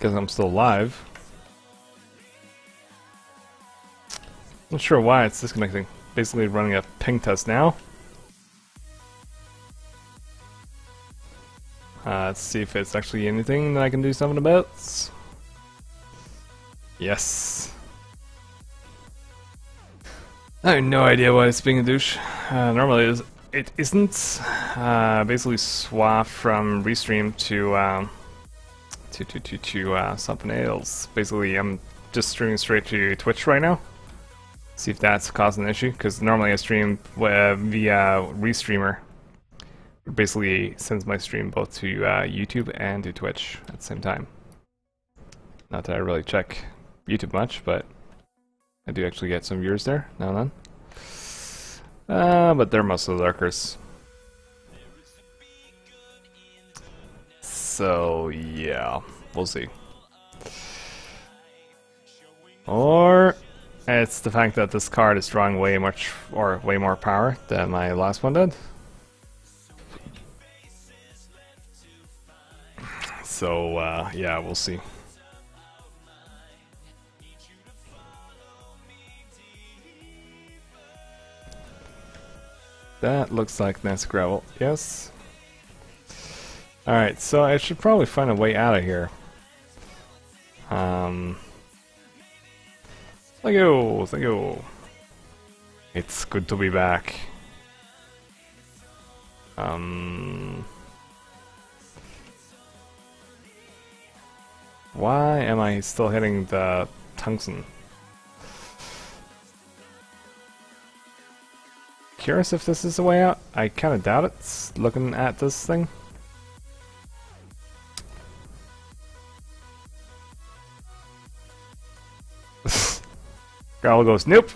Because I'm still live. Not sure why it's disconnecting. Basically running a ping test now. Let's see if it's actually anything that I can do something about. Yes. I have no idea why it's being a douche. Normally it isn't. Basically swap from Restream to something else. Basically, I'm just streaming straight to Twitch right now. See if that's causing an issue, because normally I stream via Restreamer. It basically sends my stream both to YouTube and to Twitch at the same time. Not that I really check YouTube much, but I do actually get some viewers there now and then. But they're mostly lurkers. So yeah, we'll see. Or it's the fact that this card is drawing way more power than my last one did. So yeah, we'll see. That looks like nice gravel. Yes. Alright, so I should probably find a way out of here. Thank you, thank you. It's good to be back. Why am I still hitting the tungsten? Curious if this is the way out. I kind of doubt it, looking at this thing. Gravel goes, nope!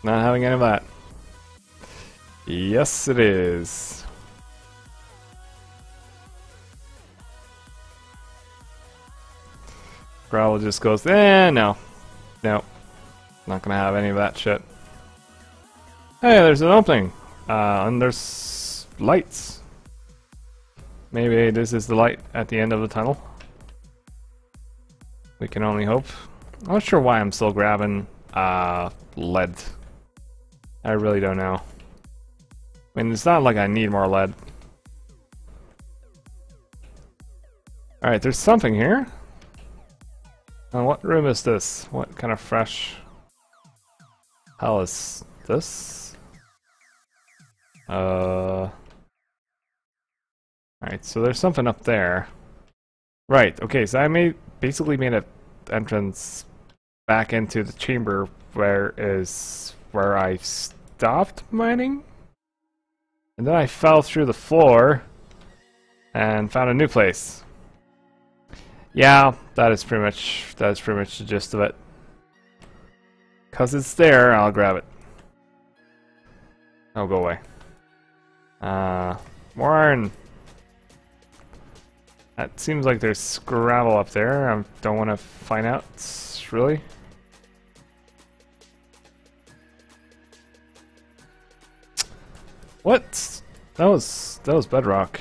Not having any of that. Yes, it is. Gravel just goes, no. No. Not gonna have any of that shit. Hey, there's an opening! And there's lights. Maybe this is the light at the end of the tunnel. We can only hope. I'm not sure why I'm still grabbing lead. I really don't know. I mean, it's not like I need more lead. Alright, there's something here. What room is this? What kind of fresh hell is this? Alright, so there's something up there. Right, okay, so I basically made an entrance back into the chamber where I stopped mining, and then I fell through the floor and found a new place. Yeah, that is pretty much the gist of it. 'Cause it's there, I'll grab it. Oh, go away. More iron. That seems like there's gravel up there. I don't want to find out, really. What? That was bedrock.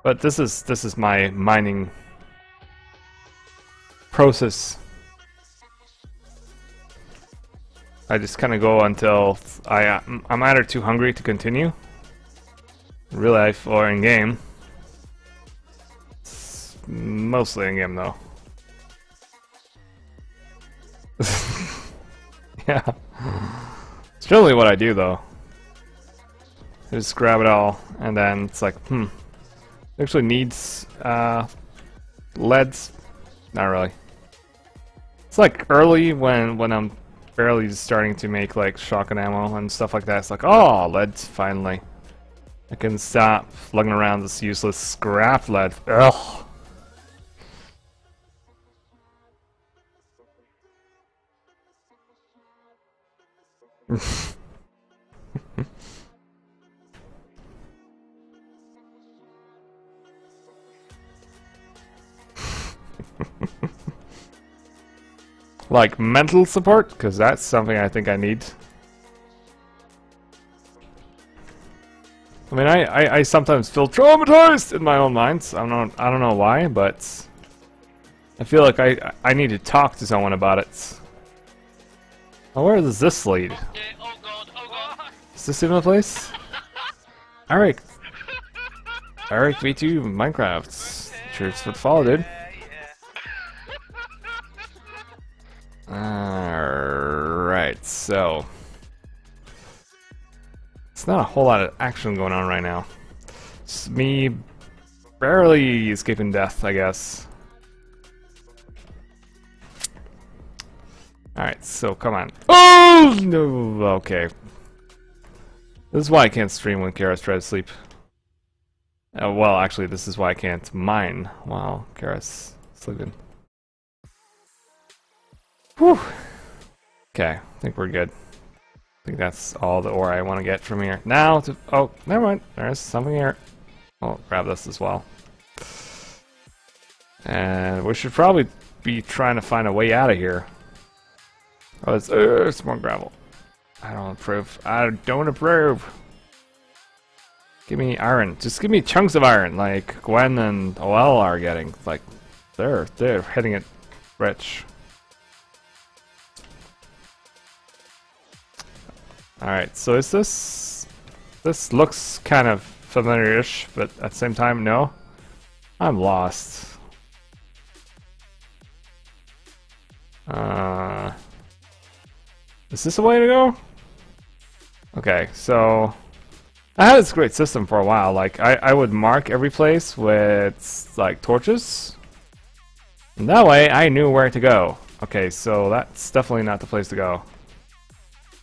But this is my mining process. I just kind of go until I'm either too hungry to continue, in real life or in game. It's mostly in game though. Yeah, it's generally what I do though. I just grab it all, and then it's like, it actually needs leads. Not really. It's like early when I'm barely starting to make like shotgun ammo and stuff like that. It's like, oh, lead, finally. I can stop lugging around this useless scrap lead. Ugh. Like mental support, because that's something I think I need. I mean, I sometimes feel traumatized in my own mind. I don't know why, but I feel like I need to talk to someone about it. Oh, where does this lead? Okay, oh god, oh god. Is this even a place? Alright. Eric V2 Minecraft. Cheers for the follow, dude. Alright, so it's not a whole lot of action going on right now. It's me barely escaping death, I guess. Alright, so come on. Oh no, okay. This is why I can't stream when Kara's trying to sleep. Well, actually, this is why I can't mine while Kara's sleeping. Whew. Okay, I think we're good. I think that's all the ore I want to get from here. Now to... Oh, never mind. There's something here. I'll grab this as well. And we should probably be trying to find a way out of here. Oh, it's more gravel. I don't approve. I don't approve. Give me iron. Just give me chunks of iron, like Gwen and OL are getting. Like, they're hitting it rich. Alright, so is this... This looks kind of familiar-ish, but at the same time, no. I'm lost. Is this the way to go? Okay, so... I had this great system for a while. Like, I would mark every place with, like, torches. And that way, I knew where to go. Okay, so that's definitely not the place to go.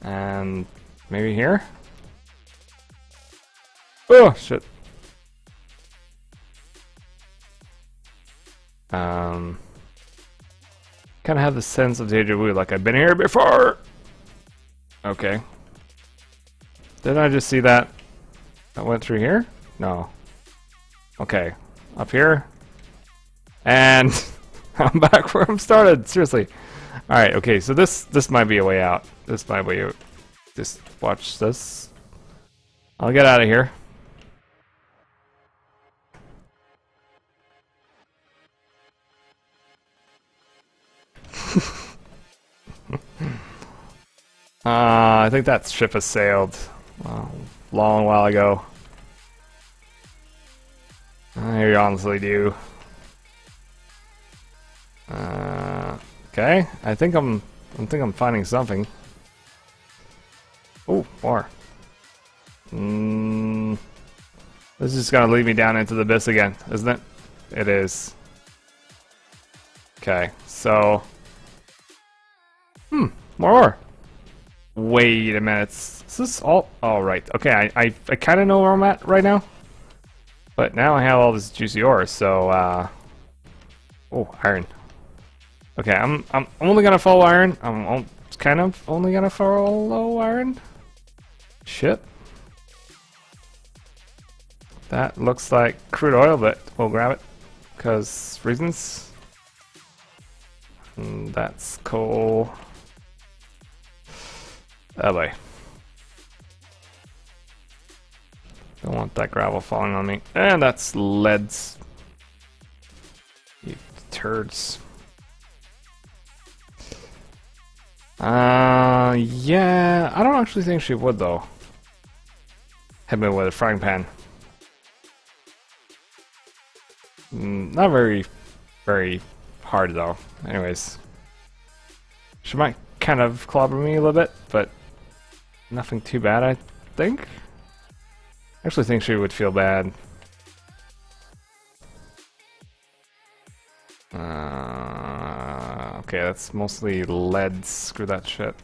And... maybe here? Oh, shit. Kind of have the sense of deja vu, like I've been here before! Okay. Didn't I just see that? I went through here? No. Okay. Up here. And I'm back where I started. Seriously. Alright, okay, so this might be a way out. This might be a... Just watch this. I'll get out of here. I think that ship has sailed a long while ago. I honestly do. Okay, I think I'm finding something. Oh, more. This is gonna lead me down into the abyss again, isn't it? It is. Okay, so... more ore. Wait a minute. Is this all... Oh, right. Okay, I kind of know where I'm at right now. But now I have all this juicy ore, so, Oh, iron. Okay, I'm only gonna follow iron. I'm kind of only gonna follow iron. Shit. That looks like crude oil, but we'll grab it. Because reasons. And that's coal. Oh boy. Don't want that gravel falling on me. And that's leads. You turds. Yeah, I don't actually think she would though. Hit me with a frying pan. Not very hard though. Anyways. She might kind of clobber me a little bit, but nothing too bad, I think. I actually think she would feel bad. Okay, that's mostly lead. Screw that shit.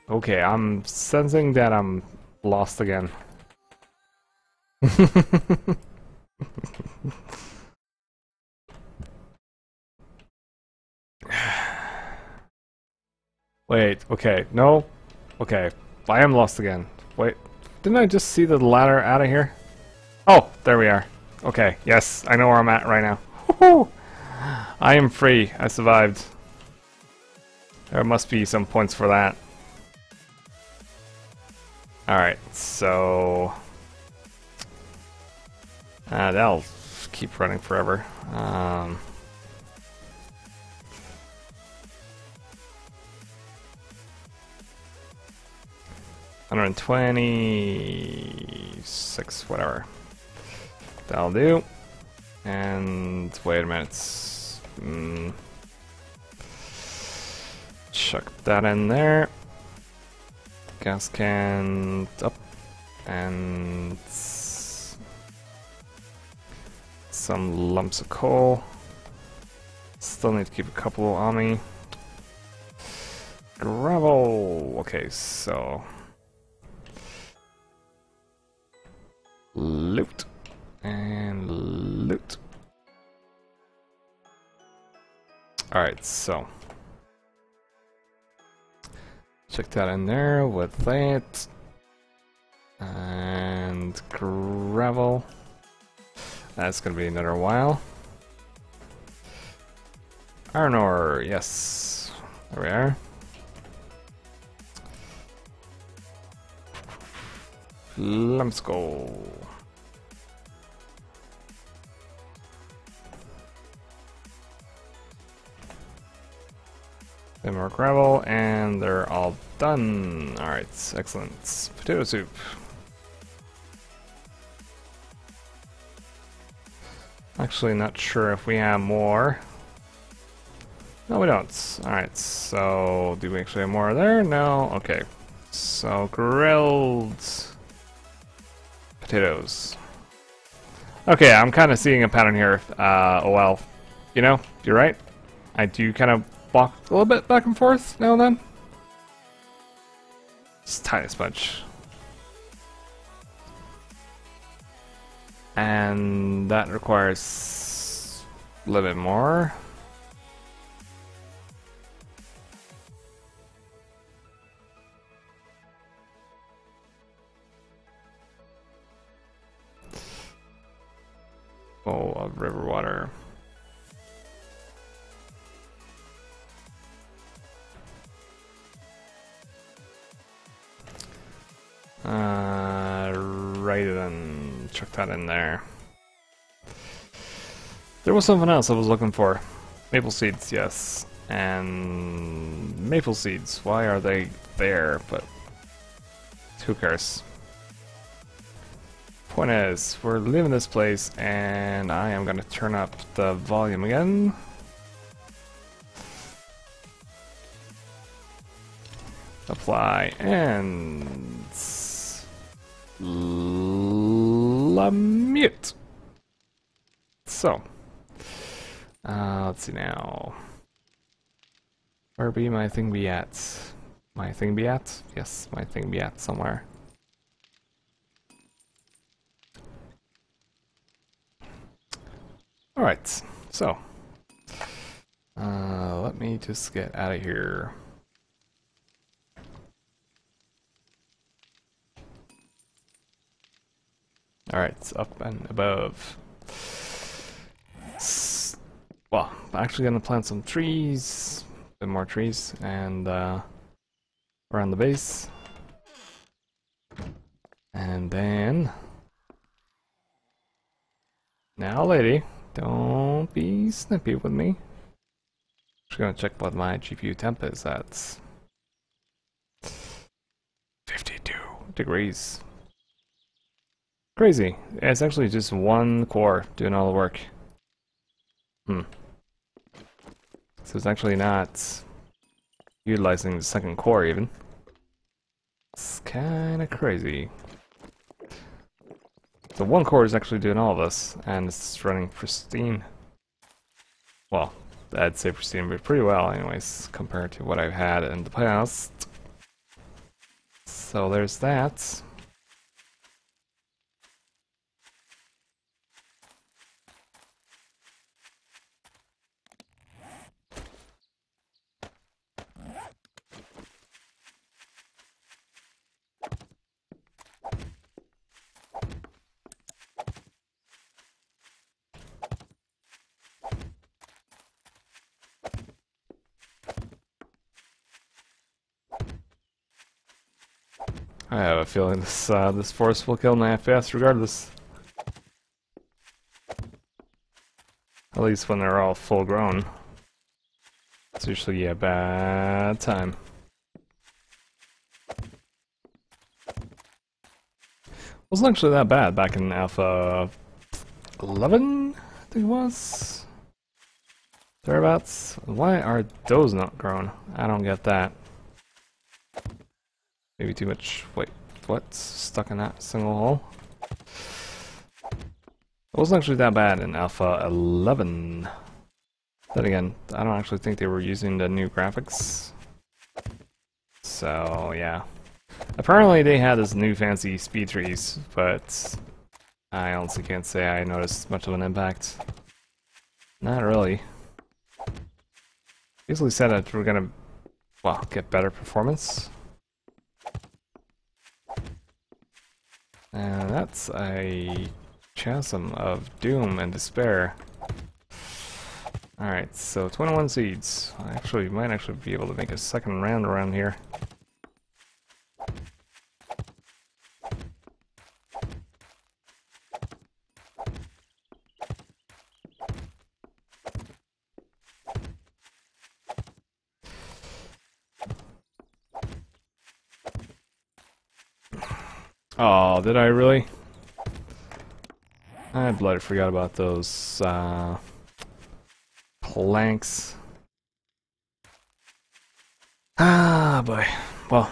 Okay, I'm sensing that I'm lost again. Wait, okay, no. Okay, I am lost again. Wait, didn't I just see the ladder out of here? Oh, there we are. Okay, yes, I know where I'm at right now. Woohoo! I am free. I survived. There must be some points for that. Alright, so that'll keep running forever. 126, whatever. That'll do. And wait a minute. Chuck that in there. Gas can up. And some lumps of coal. Still need to keep a couple on me. Gravel. Okay, so loot and loot. Alright, so check that in there with that. And gravel. That's gonna be another while. Iron ore, yes. There we are. Let's go. Bit more gravel, and they're all done. Alright, excellent. Potato soup. Actually, not sure if we have more. No, we don't. Alright, so do we actually have more there? No? Okay. So, grilled potatoes. Okay, I'm kind of seeing a pattern here. Oh well. You know, you're right. I do kind of walk a little bit back and forth now and then. Just tiniest bunch. And that requires a little bit more. Oh, of river water. Right then, chuck that in there. There was something else I was looking for. Maple seeds, yes. And maple seeds, why are they there? But who cares? Point is, we're leaving this place, and I am gonna turn up the volume again. Apply and mute. So, let's see now. Where be my thing be at? My thing be at? Yes, my thing be at somewhere. Alright, so let me just get out of here. Alright, it's up and above. Well, I'm actually gonna plant some trees, a bit more trees, and around the base. And then, now lady, don't be snippy with me. Just gonna check what my GPU temp is at. 52 degrees. Crazy. It's actually just one core doing all the work. So it's actually not utilizing the second core even. It's kinda crazy. So one core is actually doing all this, and it's running pristine. Well, I'd say pristine, but pretty well anyways, compared to what I've had in the past. So there's that. I have a feeling this forest will kill my FPS regardless. At least when they're all full grown. It's usually a bad time. Wasn't actually that bad back in Alpha 11, I think it was. Thereabouts. Why are those not grown? I don't get that. Maybe too much. Wait, what? Stuck in that single hole? It wasn't actually that bad in Alpha 11. Then again, I don't actually think they were using the new graphics. So, yeah. Apparently they had this new fancy speed trees, but I honestly can't say I noticed much of an impact. Not really. Basically said that we're gonna, well, get better performance. And that's a chasm of doom and despair. Alright, so 21 seeds. I might actually be able to make a second round around here. Oh, did I really? I bloody forgot about those planks. Ah, boy. Well,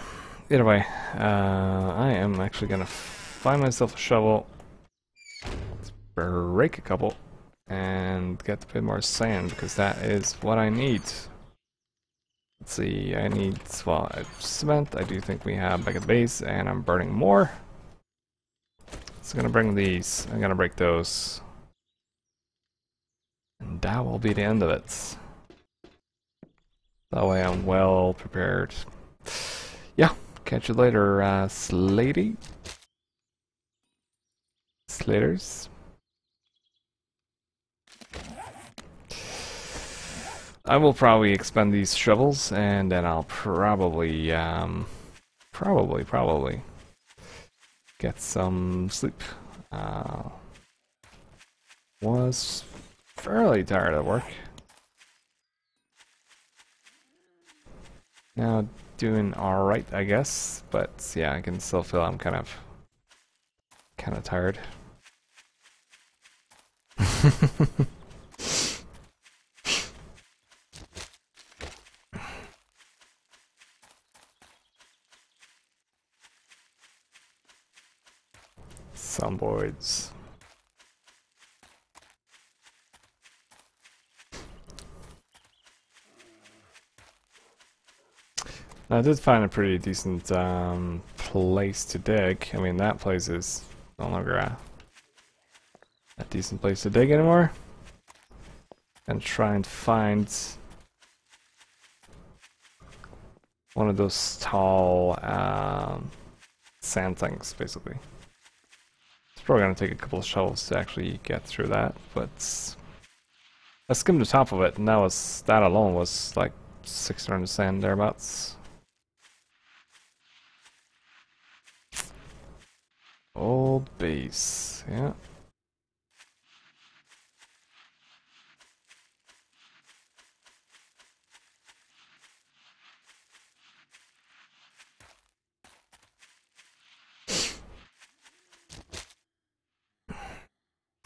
either way, I am actually gonna find myself a shovel, break a couple, and get a bit more sand, because that is what I need. Let's see, I need, well, cement. I do think we have back at the base, and I'm burning more. So I'm gonna bring these, I'm gonna break those. And that will be the end of it. That way I'm well prepared. Yeah, catch you later, Slatey. Slaters. I will probably expend these shovels, and then I'll probably, probably get some sleep. Was fairly tired at work. Now doing alright, I guess, but yeah, I can still feel I'm kind of tired. Sunboards. I did find a pretty decent place to dig. I mean, that place is no longer a decent place to dig anymore. And try and find one of those tall sand things, basically. It's probably gonna take a couple of shovels to actually get through that, but I skimmed the top of it, and that alone was like 600 sand thereabouts. Old base, yeah.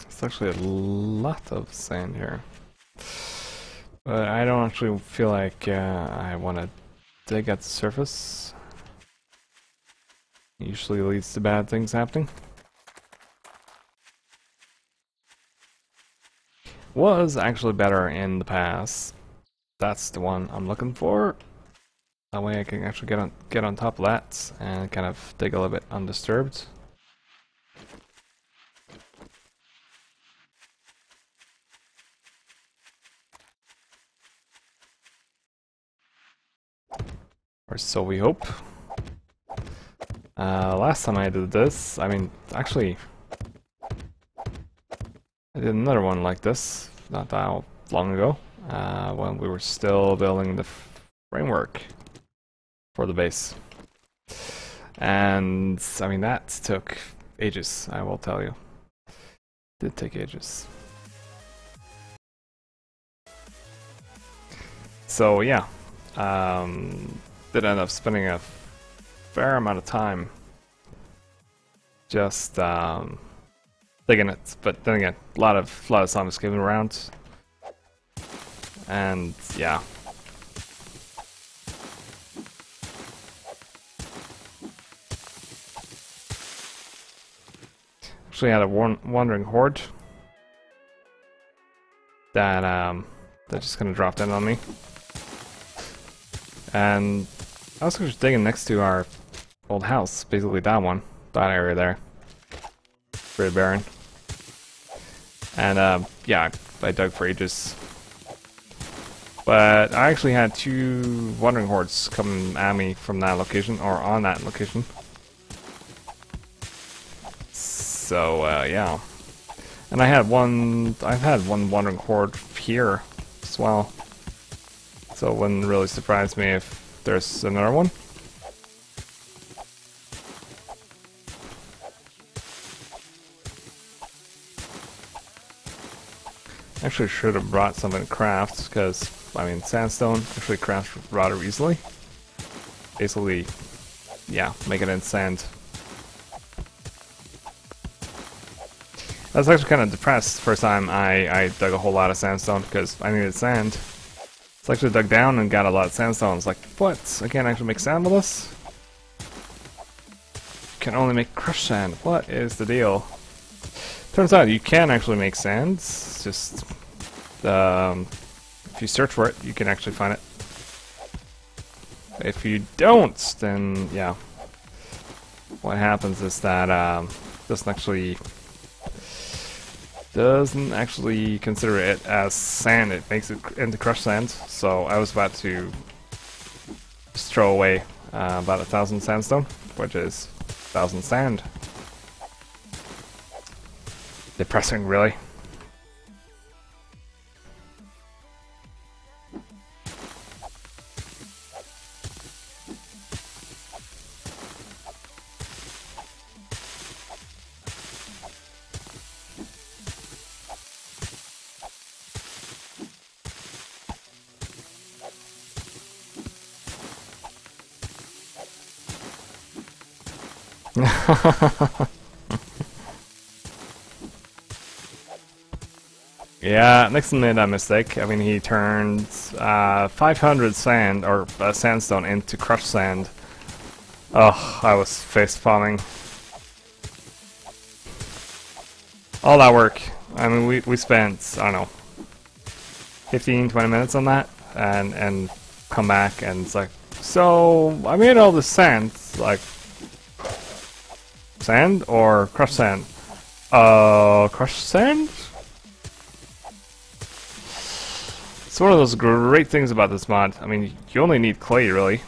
It's actually a lot of sand here. But I don't actually feel like I want to dig at the surface. It usually leads to bad things happening. Was actually better in the past. That's the one I'm looking for. That way I can actually get on top of that and kind of dig a little bit undisturbed. Or so we hope. Last time I did this, I mean, actually, I did another one like this, not that long ago, when we were still building the framework for the base. And I mean that took ages, I will tell you. Did take ages. So yeah, did end up spending a fair amount of time just digging it, but then again, a lot of zombies skipping around, and yeah. Actually had a wandering horde that just kind of dropped in on me, and I was actually digging next to our old house, basically that area there, pretty barren, and yeah, I dug for ages, but I actually had 2 wandering hordes come at me from that location, or on that location. So yeah, and I've had one wandering horde here as well, so it wouldn't really surprise me if there's another one. Actually should have brought something to craft, because I mean sandstone actually crafts rather easily. Basically, yeah, make it in sand. I was actually kind of depressed the first time I dug a whole lot of sandstone because I needed sand. So I actually dug down and got a lot of sandstone. I was like, what? I can't actually make sand with this? You can only make crushed sand. What is the deal? Turns out you can actually make sand. It's just if you search for it, you can actually find it. If you don't, then yeah. What happens is that doesn't actually consider it as sand. It makes it into crushed sand. So I was about to just throw away about 1,000 sandstone, which is 1,000 sand. Depressing, really. Yeah, Nixon made that mistake. I mean, he turned 500 sand, or sandstone, into crushed sand. Oh, I was face-palming. All that work. I mean, we spent, I don't know, 15-20 minutes on that, and come back, and it's like, so, I made all this sand, like, sand or crushed sand? Crushed sand? It's one of those great things about this mod. I mean, you only need clay, really.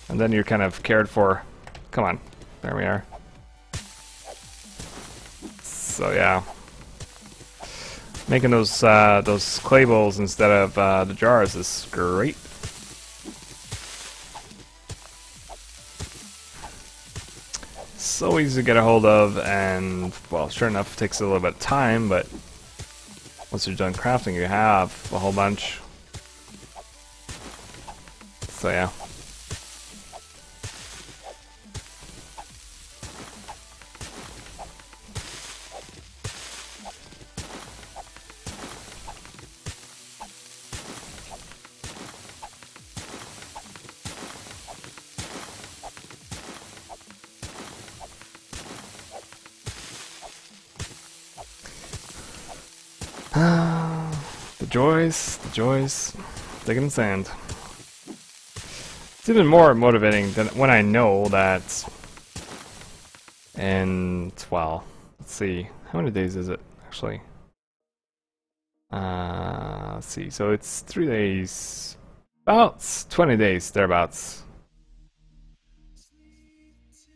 And then you're kind of cared for. Come on. There we are. So, yeah. Making those clay bowls instead of the jars is great. So easy to get a hold of, and, well, sure enough, it takes a little bit of time, but once you're done crafting, you have a whole bunch. So yeah. The joys, digging sand. It's even more motivating than when I know that, and, well, let's see, how many days is it, actually? Let's see, so it's 3 days, about 20 days, thereabouts.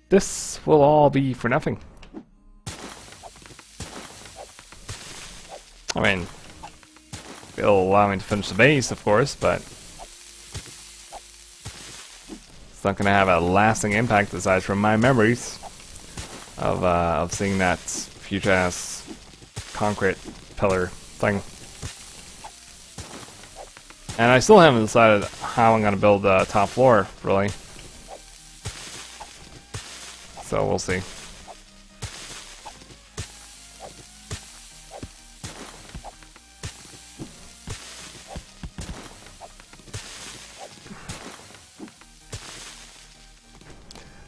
This will all be for nothing. I mean, it'll allow me to finish the base, of course, but It's not gonna have a lasting impact aside from my memories of seeing that huge ass concrete pillar thing. And I still haven't decided how I'm gonna build the top floor, really. So we'll see.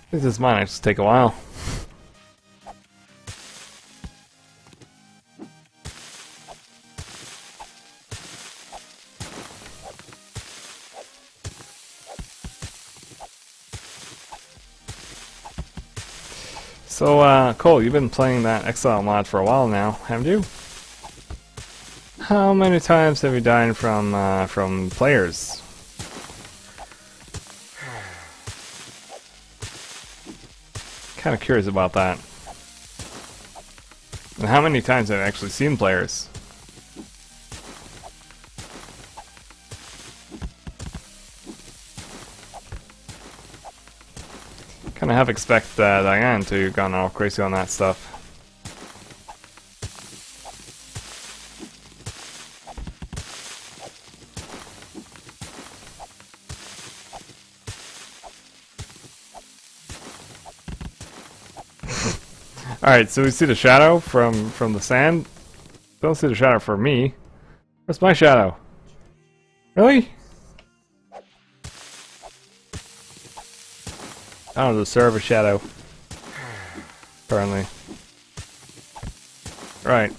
I think this might actually take a while. So, Cole, you've been playing that Exile mod for a while now, haven't you? How many times have you died from players? Kind of curious about that. And how many times have you actually seen players? Kind of half expect Diane to have gone all crazy on that stuff. Alright, so we see the shadow from the sand. Don't see the shadow for me. Where's my shadow? Really? I don't deserve a shadow. Apparently. Right.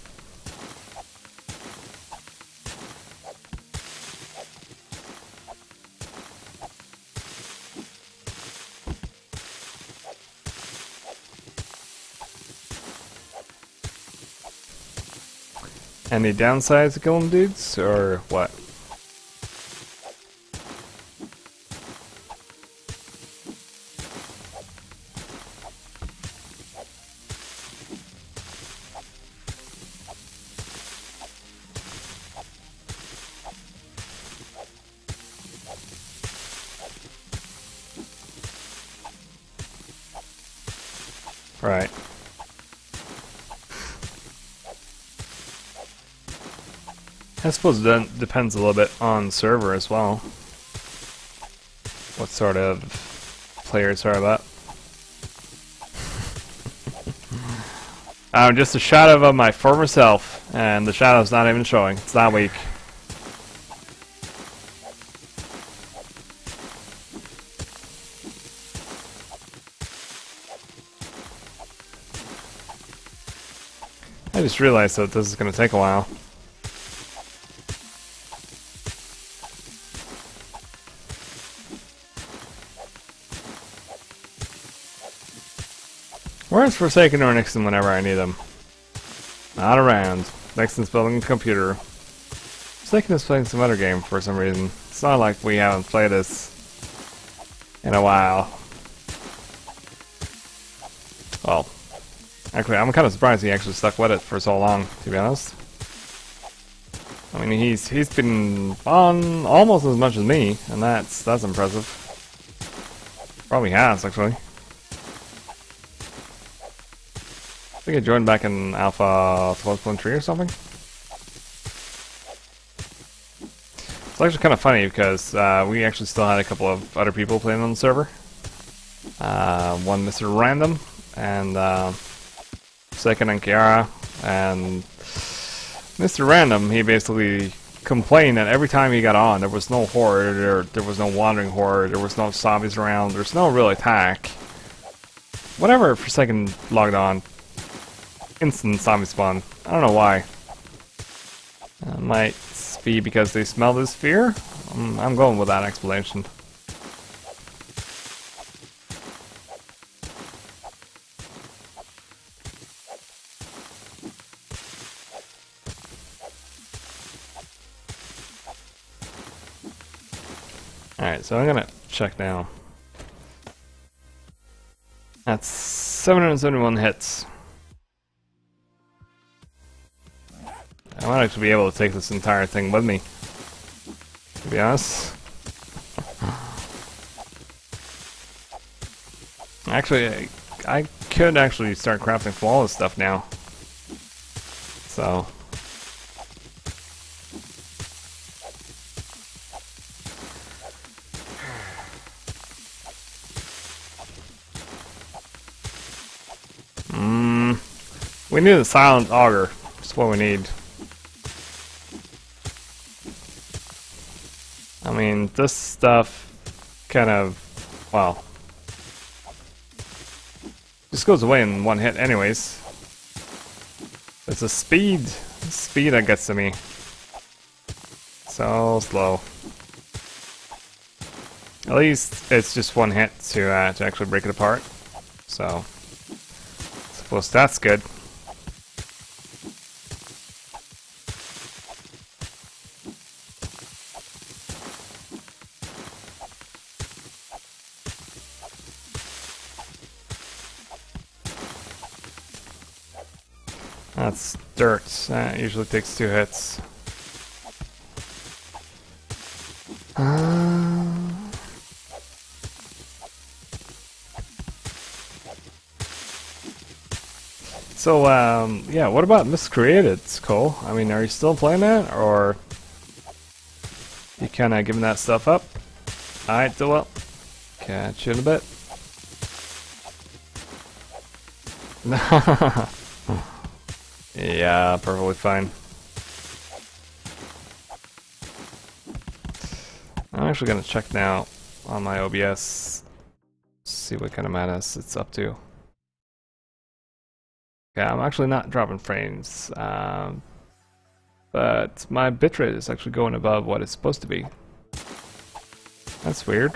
Any downsides to killing dudes, or what? Right. I suppose that depends a little bit on server as well. What sort of players are that? I'm just a shadow of my former self, and the shadow's not even showing. It's that weak. I just realized that this is going to take a while. Where's Forsaken or Nixon whenever I need them? Not around. Nixon's building a computer. Forsaken is playing some other game for some reason. It's not like we haven't played this in a while. Well, actually, I'm kind of surprised he actually stuck with it for so long, to be honest. I mean, he's been on almost as much as me, and that's impressive. Probably has, actually. I think I joined back in Alpha 12.3 or something. It's actually kind of funny because we actually still had a couple of other people playing on the server. One Mr. Random, and Second and Kiara, and Mr. Random, he basically complained that every time he got on, there was no horde, or there was no wandering horde, there was no zombies around, there's no real attack. Whenever Forsaken logged on, instant zombie spawn. I don't know why. Might be because they smell this fear? I'm going with that explanation. Alright, so I'm gonna check now. That's 771 hits. I might actually be able to take this entire thing with me, to be honest. Actually, I could actually start crafting flawless stuff now. So. We need a silent auger. That's what we need. I mean, this stuff kind of, well, just goes away in one hit anyways. It's a speed that gets to me. So slow. At least it's just one hit to actually break it apart. So, I suppose that's good. That's dirt. That usually takes 2 hits. So, yeah, what about Miscreated, Cole? I mean, are you still playing that, or you kinda giving that stuff up? Alright, well, catch you in a bit. Yeah, perfectly fine. I'm actually gonna check now on my OBS, see what kind of madness it's up to. Yeah, I'm actually not dropping frames, but my bitrate is actually going above what it's supposed to be. That's weird.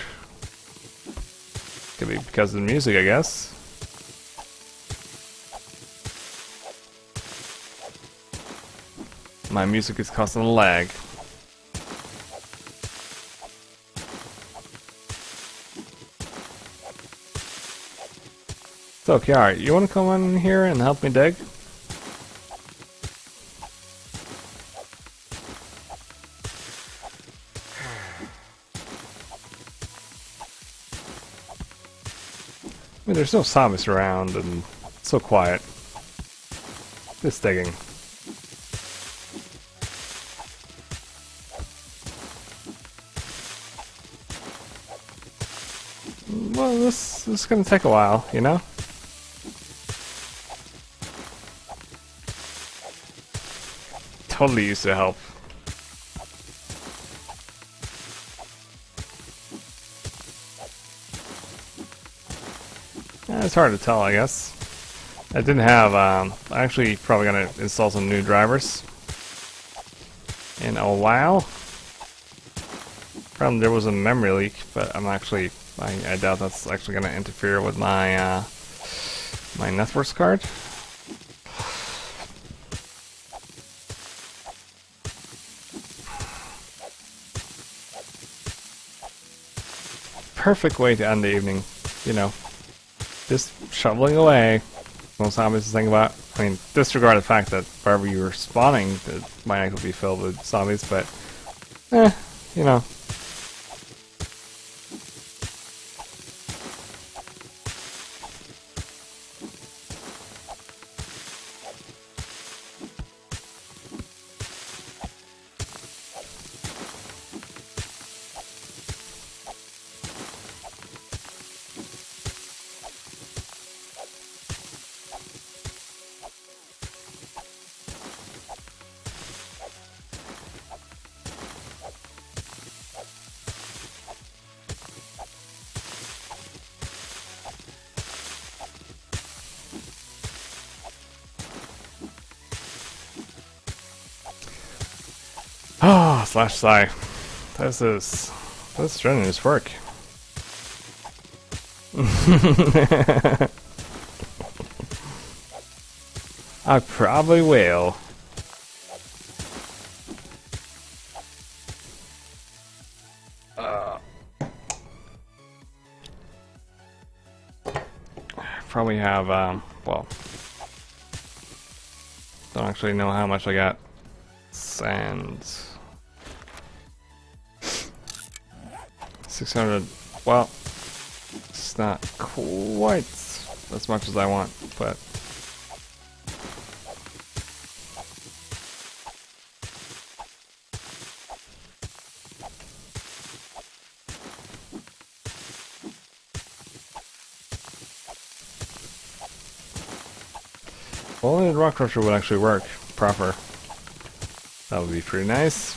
Could be because of the music, I guess. My music is causing a lag. So, Kiara, you want to come in here and help me dig? I mean, there's no zombies around and it's so quiet. Just digging. Well, this is gonna take a while, you know? Totally used to help. It's hard to tell, I guess. I didn't have, actually probably gonna install some new drivers in a while. Problem, there was a memory leak, but I doubt that's actually gonna interfere with my, my Networks card. Perfect way to end the evening, you know. Just shoveling away. No zombies to think about. I mean, disregard the fact that wherever you were spawning, it might actually be filled with zombies, but, you know. Ah, slash sigh. This strenuous work. I probably will. Probably have, well, don't actually know how much I got. Sand. 600, well, it's not quite as much as I want, but only the rock crusher would actually work proper. That would be pretty nice.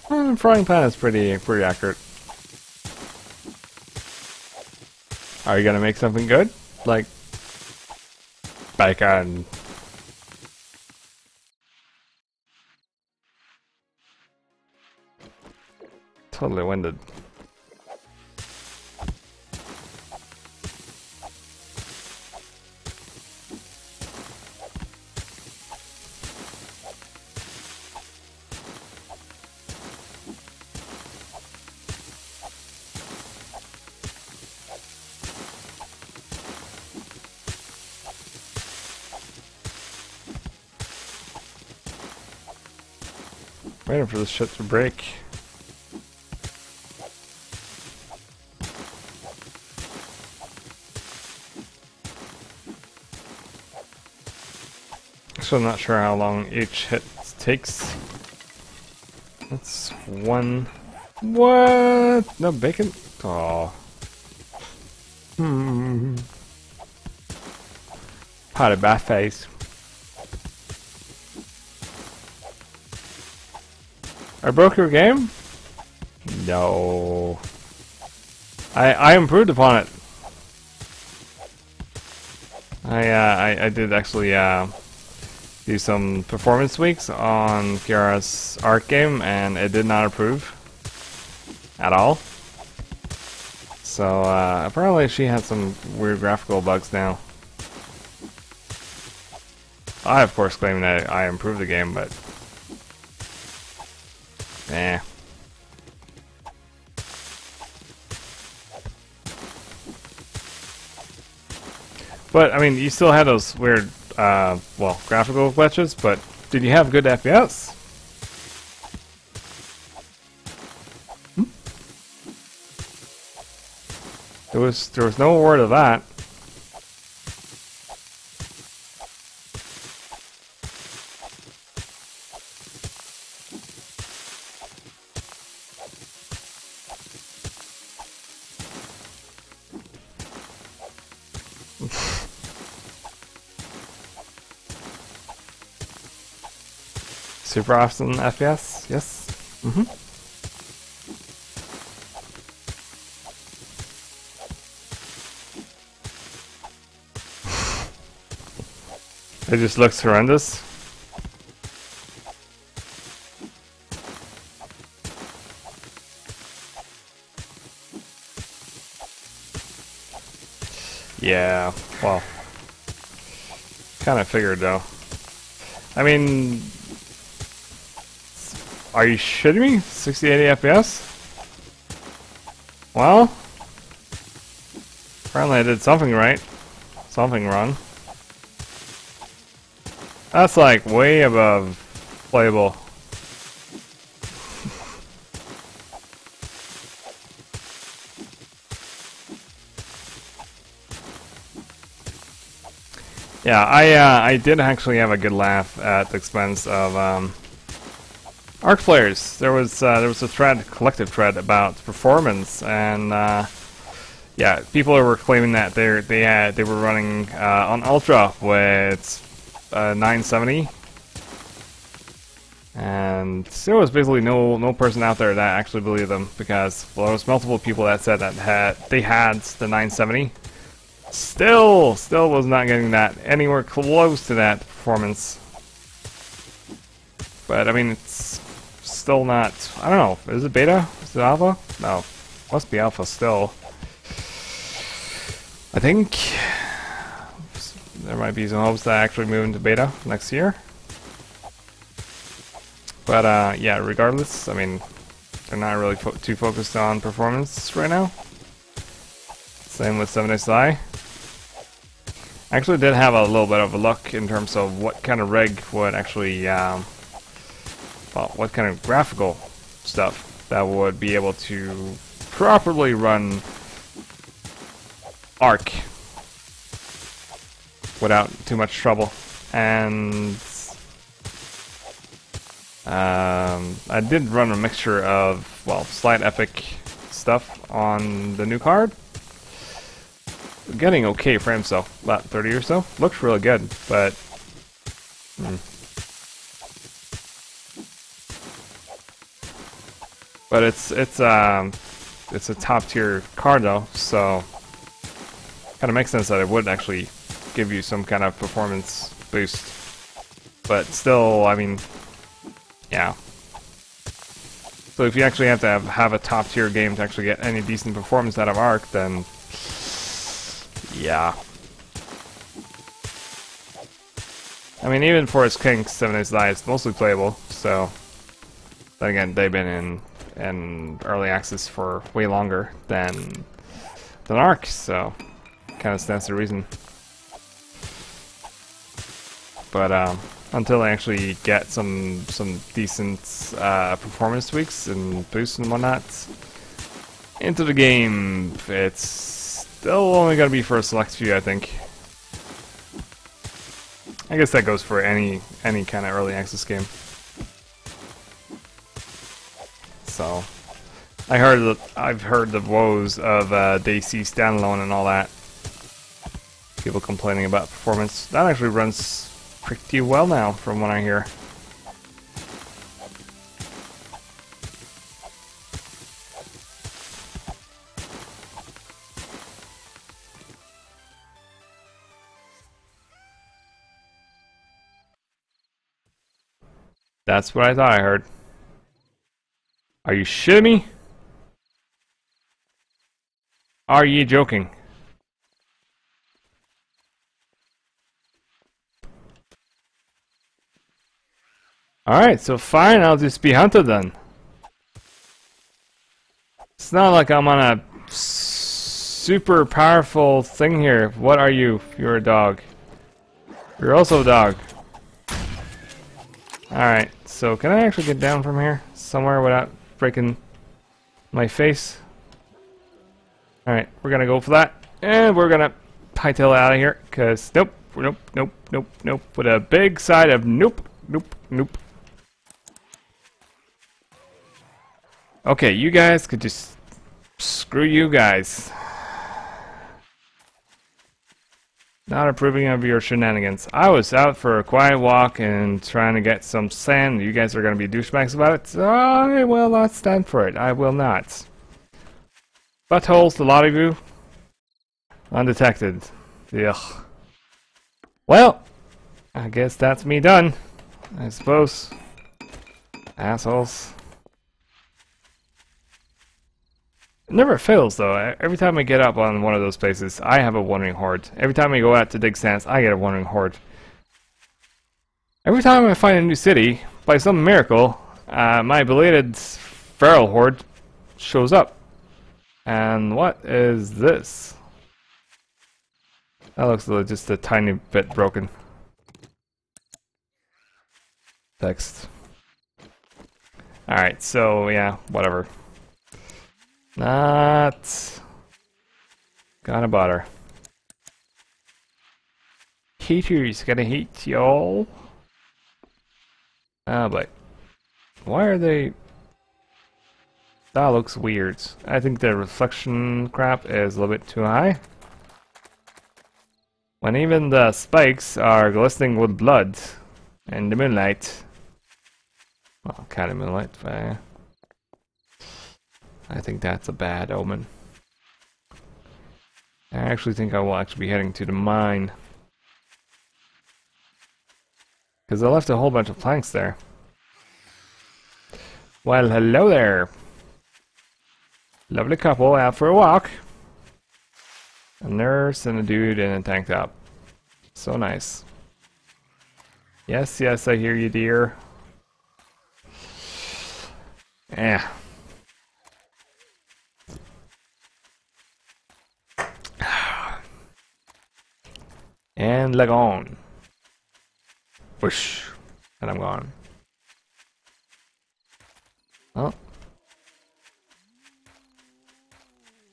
And frying pan is pretty accurate. Are you gonna make something good? Like bacon. Totally winded. Waiting for this shit to break. So I'm not sure how long each hit takes. That's one. What? No bacon? Oh. Pot of bath face. I broke your game? No. I improved upon it. I did actually do some performance tweaks on Kiara's art game, and it did not improve at all. So apparently she had some weird graphical bugs now. I of course claim that I improved the game, but eh. But I mean, you still had those weird, well, graphical glitches. But did you have good FPS? There was no word of that. Super awesome FPS, yes. It just looks horrendous. Yeah, well, kind of figured though. I mean, are you shitting me? 60, 80 FPS? Well, apparently I did something right. Something wrong. That's like way above playable. Yeah, I did actually have a good laugh at the expense of ARC players. There was a thread, collective thread about performance, and yeah, people were claiming that they were running on Ultra with 970, and there was basically no person out there that actually believed them, because well, there was multiple people that said that they had the 970. Still was not getting that anywhere close to that performance. But I mean, it's still not. I don't know. Is it beta? Is it alpha? No, must be alpha still. I think there might be some hopes that actually move into beta next year. But yeah, regardless, I mean, they're not really too focused on performance right now. Same with 7SI. I actually did have a little bit of a look in terms of what kind of rig would actually well, what kind of graphical stuff that would be able to properly run Ark without too much trouble. And I did run a mixture of, well, slight epic stuff on the new card. Getting okay frames though, about 30 or so. Looks really good, but but it's a top tier card though, so kind of makes sense that it would actually give you some kind of performance boost. But still, I mean, yeah. So if you actually have to have a top tier game to actually get any decent performance out of Ark, then yeah. I mean, even for its kinks, 7 Days to Die, it's mostly playable. So then again, they've been in early access for way longer than Ark, so kind of stands to reason. But until I actually get some decent performance tweaks and boosts and whatnot into the game, it's still only gonna be for a select few, I think. I guess that goes for any kind of early access game. So I've heard the woes of DayZ standalone and all that. People complaining about performance. That actually runs pretty well now, from what I hear. That's what I thought I heard. Are you shitting me? Are ye joking? Alright, so fine, I'll just be hunted then. It's not like I'm on a super powerful thing here. What are you? You're a dog. You're also a dog. Alright, so can I actually get down from here somewhere without breaking my face? Alright, we're gonna go for that. And we're gonna hightail out of here, because nope, nope, nope, nope, nope. With a big side of nope, nope, nope. Okay, you guys could just screw you guys. Not approving of your shenanigans. I was out for a quiet walk and trying to get some sand. You guys are going to be douchebags about it? So I will not stand for it. I will not. Buttholes, a lot of you. Undetected. Ugh. Well, I guess that's me done. I suppose. Assholes. It never fails though. Every time I get up on one of those places, I have a wandering horde. Every time I go out to dig sands, I get a wandering horde. Every time I find a new city, by some miracle, my belated feral horde shows up. And what is this? That looks just a tiny bit broken. Text. Alright, so yeah, whatever. Not gonna bother. Haters gonna hate y'all. Ah, but why are they? That looks weird. I think the reflection crap is a little bit too high. When even the spikes are glistening with blood in the moonlight. Well, kind of moonlight, but I think that's a bad omen. I actually think I will actually be heading to the mine. Because I left a whole bunch of planks there. Well, hello there. Lovely couple out for a walk. A nurse and a dude in a tank top. So nice. Yes, yes, I hear you, dear. Yeah. And leg on. Whoosh. And I'm gone. Oh.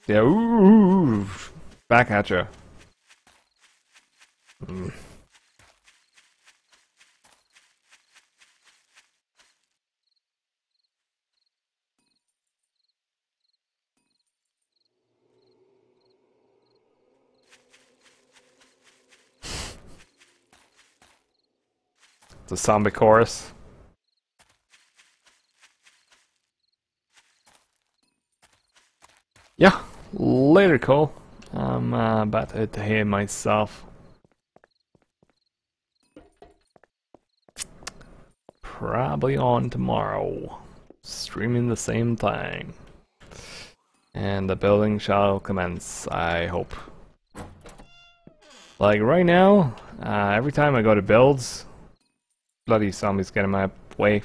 Yeah, ooh, back at you. The zombie chorus. Yeah, later, Cole. I'm about to hit the hay myself. Probably on tomorrow. Streaming the same thing. And the building shall commence, I hope. Like right now, every time I go to builds, bloody zombies get in my way.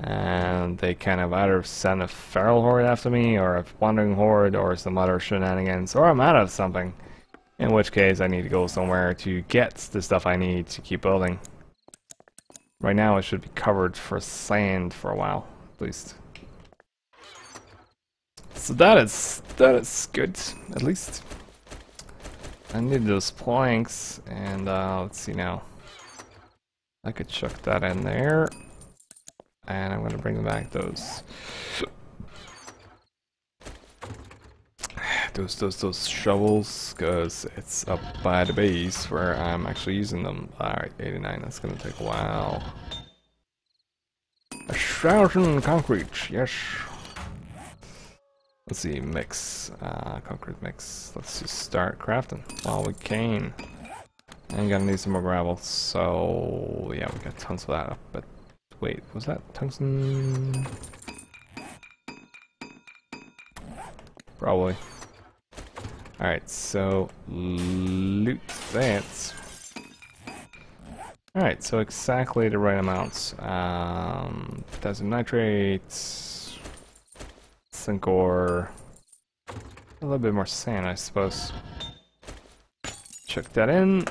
And they kind of either send a feral horde after me, or a wandering horde, or some other shenanigans, or I'm out of something. In which case I need to go somewhere to get the stuff I need to keep building. Right now it should be covered for sand for a while, at least. So that is good, at least. I need those planks, and let's see now. I could chuck that in there. And I'm gonna bring back those shovels, because it's up by the base where I'm actually using them. Alright, 89, that's gonna take a while. 1,000 concrete, yes. Let's see, mix, concrete mix. Let's just start crafting while we can. I'm gonna need some more gravel, so yeah, we got tons of that up, but wait, was that tungsten? Probably. Alright, so loot that. Alright, so exactly the right amounts. Potassium nitrate, zinc ore, a little bit more sand, I suppose. Chuck that in.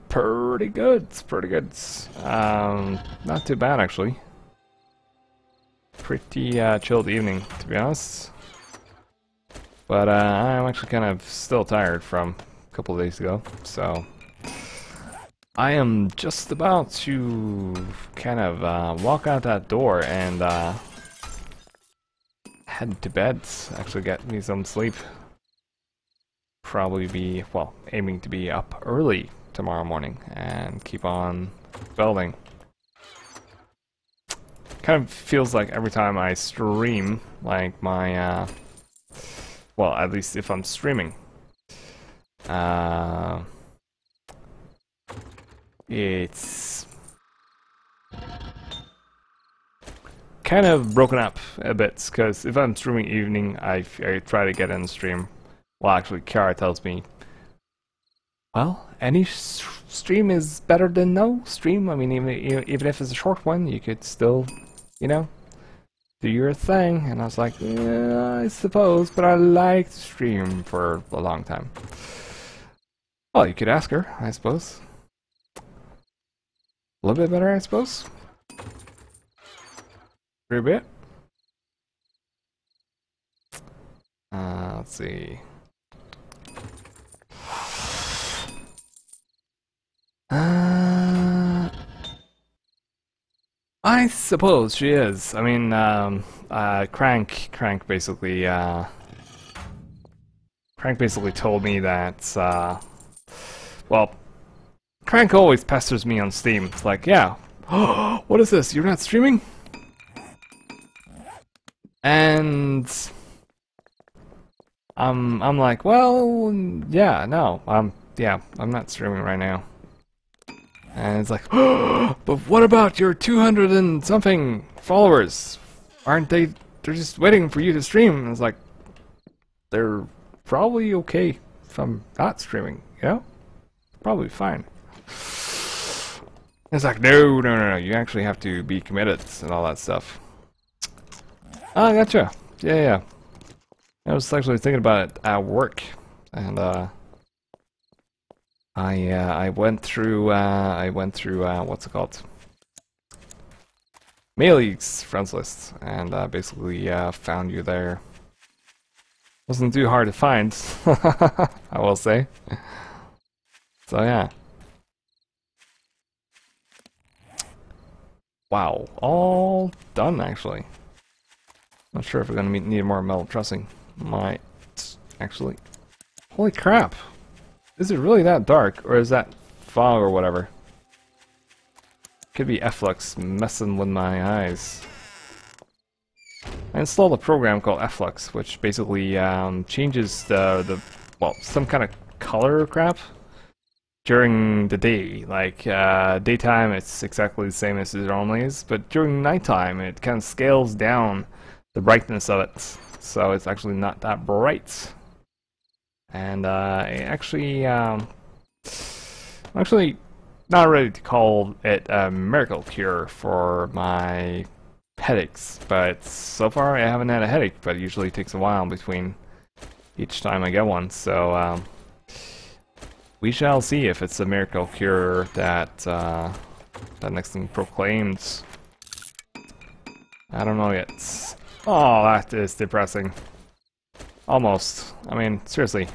Pretty good. It's pretty good. Not too bad actually. Pretty chilled evening, to be honest. But I'm actually kind of still tired from a couple of days ago, so I am just about to kind of walk out that door and head to bed. Actually, get me some sleep. Probably be, well, aiming to be up early tomorrow morning and keep on building. Kind of feels like every time I stream, like my, well, at least if I'm streaming, it's kind of broken up a bit, because if I'm streaming evening, I try to get in the stream. Well, actually, Kiara tells me, well, any stream is better than no stream. I mean, even if it's a short one, you could still, you know, do your thing. And I was like, yeah, I suppose, but I like to stream for a long time. Well, you could ask her, I suppose. A little bit better, I suppose. For a bit. Let's see. I suppose she is. I mean, Crank basically told me that, well, Crank always pesters me on Steam. It's like, yeah, what is this? You're not streaming? And I'm like, well, yeah, no, I'm not streaming right now. And it's like, oh, but what about your 200 and something followers? Aren't they? They're just waiting for you to stream. And it's like, they're probably okay if I'm not streaming, you know? Probably fine. It's like, no, you actually have to be committed and all that stuff. Ah, gotcha. Yeah. I was actually thinking about it at work, and I went through what's it called? Mayleague's friends list, and basically found you there. Wasn't too hard to find, I will say. So yeah. Wow, all done actually. Not sure if we're gonna need more metal trussing. Might actually. Holy crap! Is it really that dark, or is that fog or whatever? Could be Flux messing with my eyes. I installed a program called Flux, which basically changes the well, some kind of color crap during the day. Like daytime, it's exactly the same as it normally is, but during nighttime, it kind of scales down the brightness of it, so it's actually not that bright. And actually not ready to call it a miracle cure for my headaches, but so far I haven't had a headache, but it usually takes a while between each time I get one, so we shall see if it's a miracle cure that that next thing proclaims. I don't know yet. Oh, that is depressing. Almost. I mean, seriously.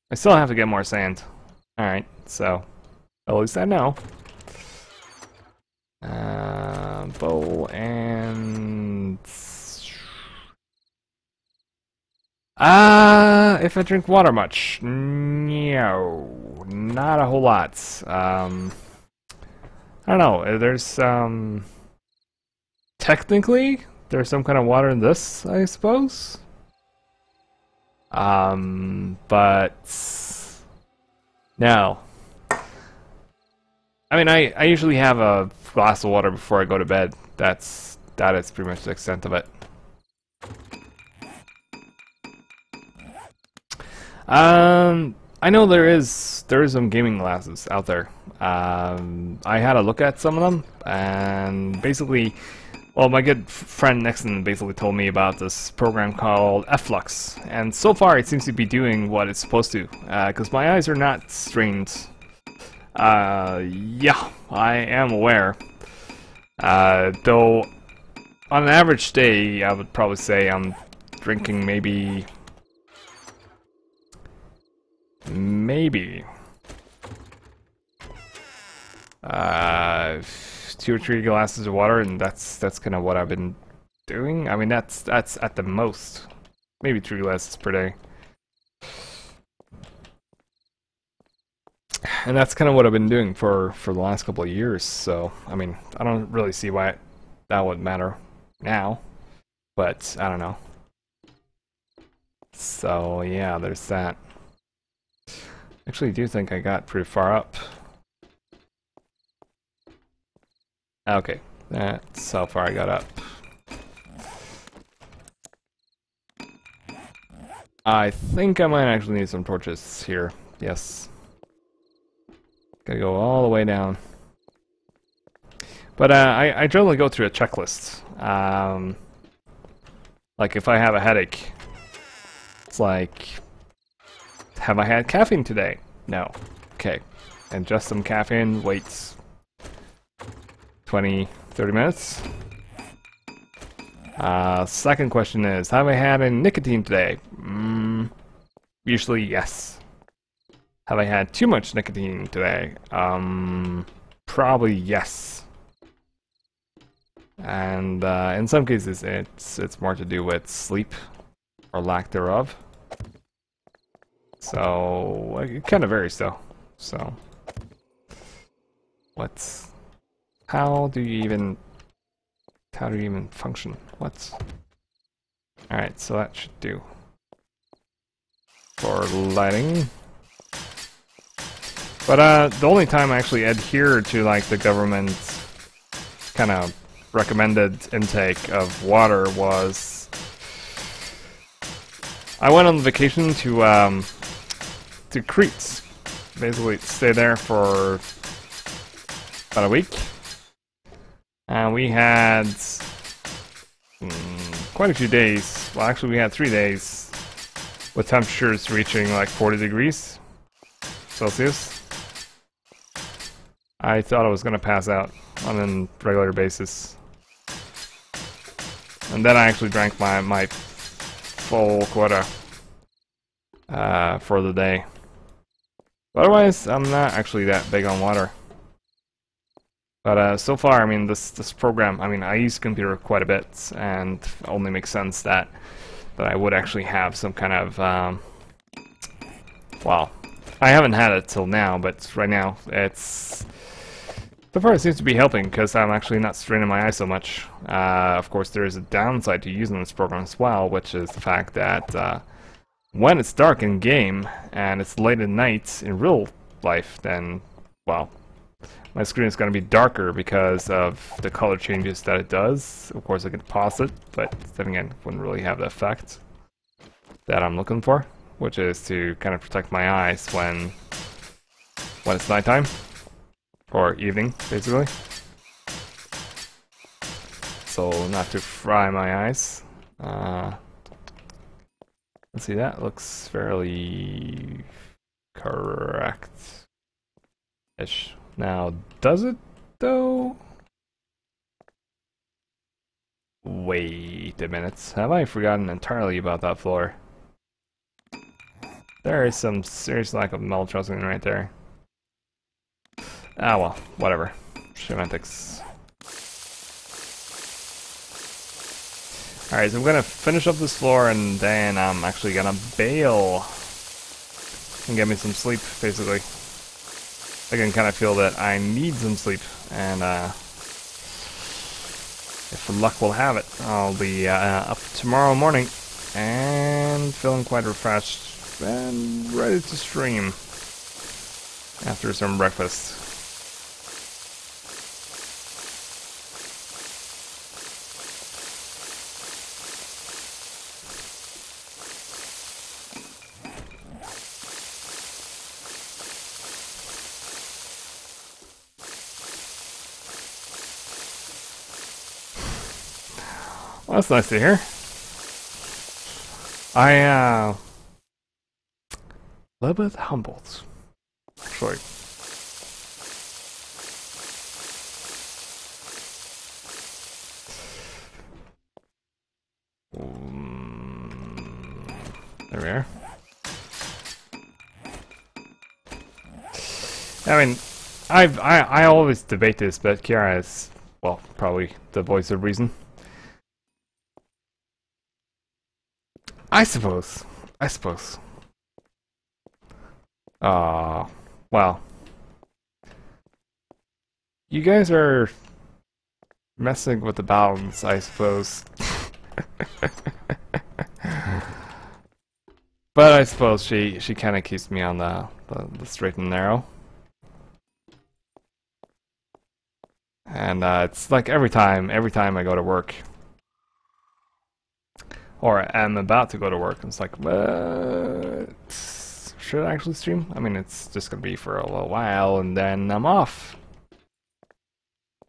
I still have to get more sand. Alright, so at least I know. Bowl and... if I drink water much? No, not a whole lot. I don't know, there's, technically, there's some kind of water in this, I suppose? But... no. I mean, I usually have a glass of water before I go to bed. That is pretty much the extent of it. I know there is some gaming glasses out there. I had a look at some of them, and basically, well, my good friend Nixon basically told me about this program called Flux, and so far it seems to be doing what it's supposed to, because my eyes are not strained. Yeah, I am aware. Though, on an average day, I would probably say I'm drinking maybe 2 or 3 glasses of water, and that's kind of what I've been doing. I mean, that's at the most, maybe 3 glasses per day. And that's kind of what I've been doing for the last couple of years, so, I mean, I don't really see why that would matter now, but I don't know. So, yeah, there's that. Actually, I do think I got pretty far up. Okay, that's how far I got up. I think I might actually need some torches here, yes. Gotta go all the way down. But I generally go through a checklist. Like if I have a headache, it's like, have I had caffeine today? No. Okay. And just some caffeine, waits 20, 30 minutes. Second question is, have I had any nicotine today? Usually yes. Have I had too much nicotine today? Probably yes. And in some cases, it's more to do with sleep or lack thereof. So it kind of varies, though. So how do you even function? All right, so that should do for lighting. But the only time I actually adhere to like the government's kind of recommended intake of water was I went on vacation to Crete. Basically, stay there for about a week, and we had quite a few days. Well, actually, we had 3 days with temperatures reaching like 40 degrees Celsius. I thought I was gonna pass out. on a regular basis. And then I actually drank my full quota for the day. Otherwise, I'm not actually that big on water. But so far, I mean, this program, I mean, I use computer quite a bit, and it only makes sense that I would actually have some kind of, well, I haven't had it till now, but right now, so far it seems to be helping, because I'm actually not straining my eyes so much. Of course, there is a downside to using this program as well, which is the fact that when it's dark in game, and it's late at night in real life, then, well, my screen is going to be darker because of the color changes that it does. Of course, I can pause it, but then again, it wouldn't really have the effect that I'm looking for, which is to kind of protect my eyes when it's nighttime, or evening, basically. So, not to fry my eyes. Let's see, that looks fairly correct-ish. Now, does it, though? Wait a minute. Have I forgotten entirely about that floor? There is some serious lack of metal trussing right there. Ah, well, whatever. Semantics. Alright, so I'm gonna finish up this floor, and then I'm actually gonna bail and get me some sleep, basically. I can kind of feel that I need some sleep, and if luck will have it, I'll be up tomorrow morning and feeling quite refreshed and ready to stream after some breakfast. Well, that's nice to hear. I, a little bit humbled, actually. There we are. I mean, I always debate this, but Kiara is, well, probably the voice of reason. I suppose. Well. You guys are messing with the balance, I suppose. But I suppose she kind of keeps me on the straight and narrow. And it's like every time I go to work, or am about to go to work, and it's like, what? Should I actually stream? I mean, it's just gonna be for a little while, and then I'm off.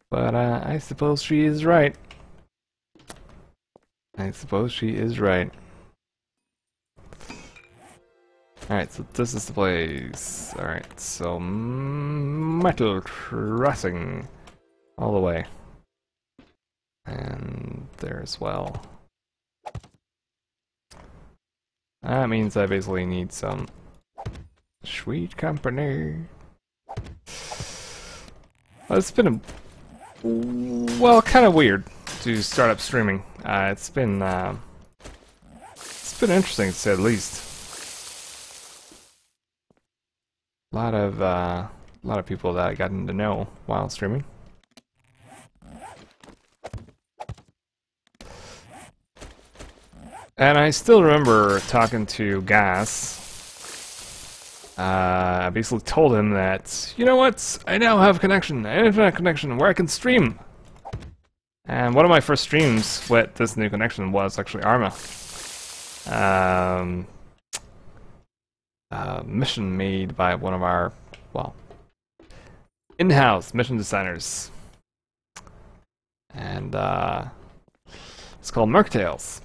But I suppose she is right. Alright, so this is the place. Alright, so metal trussing all the way. And there as well. That means I basically need some sweet company. Well, it's been a, well, kind of weird to start up streaming. It's been interesting to say the least. A lot of people that I gotten to know while streaming. And I still remember talking to Gas. I basically told him that, you know what, I now have a connection, an internet connection, where I can stream. And one of my first streams with this new connection was actually Arma. Mission made by one of our, well, in-house mission designers. And it's called Merktales.